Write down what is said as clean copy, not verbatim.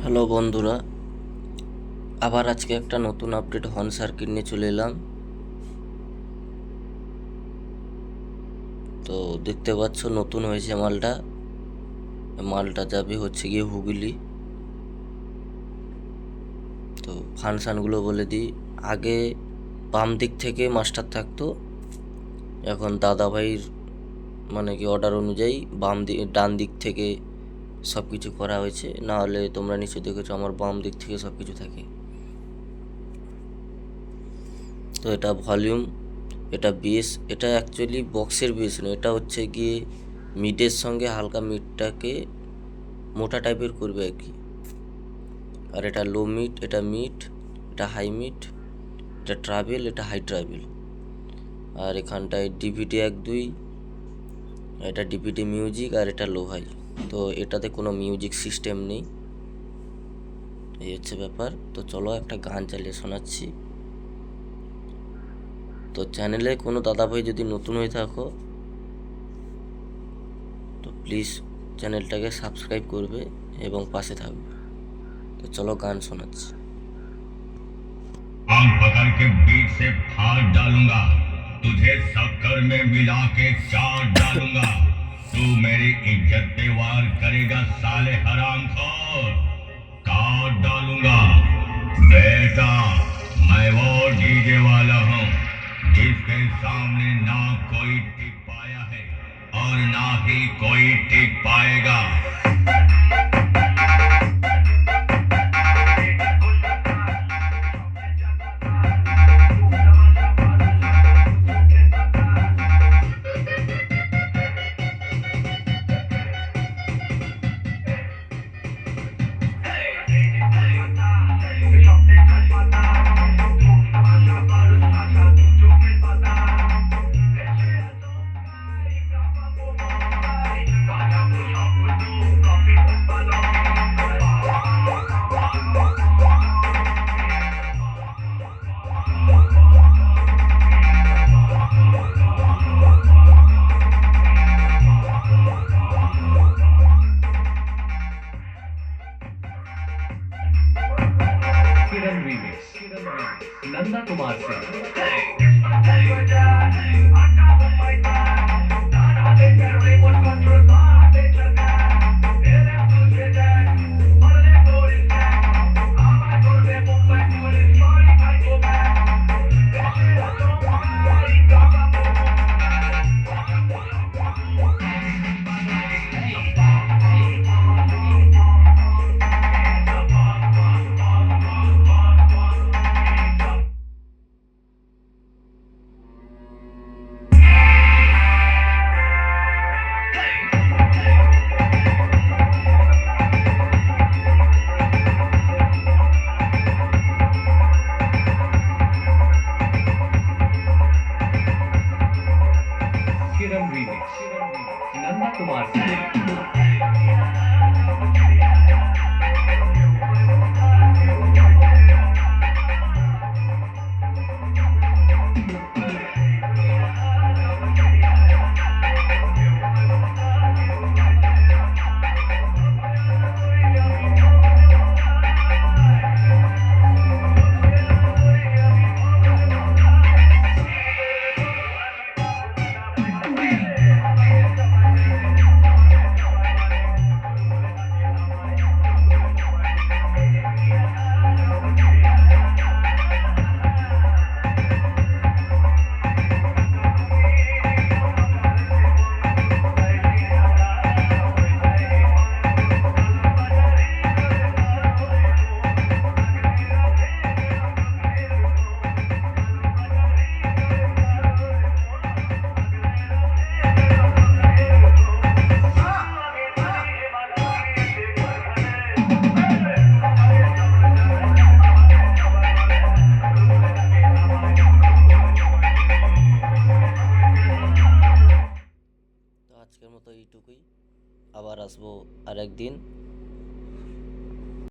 Hello বন্ধুরা, আবার আজকে একটা নতুন আপডেট হর্ন সার্কিট নিয়ে চলে এলাম। তো দেখতে পাচ্ছ নতুন হয়েছে মালটা। মালটা যাবে হচ্ছে গিয়ে হুগলি। তো ফাংশানগুলো বলে দিই। আগে বাম দিক থেকে মাস্টার থাকতো, এখন দাদাভাইয়ের কি অর্ডার অনুযায়ী ডান দিক থেকে সব কিছু করা হয়েছে। না হলে তোমরা নিশ্চয়ই দেখেছো আমার বাম দিক থেকে সব কিছু থাকে। তো এটা ভলিউম, এটা বেস। এটা অ্যাকচুয়ালি বক্সের বেস নয়, এটা হচ্ছে গিয়ে মিডের সঙ্গে হালকা মিডটাকে মোটা টাইপের করবে আর কি। আর এটা লো মিড, এটা মিড, এটা হাই মিড, এটা ট্রাভেল, এটা হাই ট্রাভেল। আর এখানটায় ডিভিডি 1 2, এটা ডিভিডি মিউজিক, আর এটা লো হাই। তো এটাতে কোনো মিউজিক সিস্টেম নেই, এই হচ্ছে ব্যাপার। তো চলো একটা গান চালিয়ে শোনাচ্ছি। তো চ্যানেলে কোনো দাদাভাই যদি নতুন হয়ে থাকো তো প্লিজ চ্যানেলটাকে সাবস্ক্রাইব করবে এবং পাশে থাকবে। তো চলো গান শোনাচ্ছি। आग पकड़ के बीच से फाड़ डालूंगा, तुझे शक्कर में मिला के चाट डालूंगा। तू मेरी इज्जत पे वार करेगा साले हरामखोर, काट डालूंगा। बेटा, मैं वो डीजे वाला हूँ जिसके सामने ना कोई टिक पाया है और ना ही कोई टिक पाएगा। किरण रीमिक्स नंदा कुमार से। किरण रीमिक्स नंदा कुमार से। তো আজকের মতো এইটুকুই, আবার আসবো আর একদিন।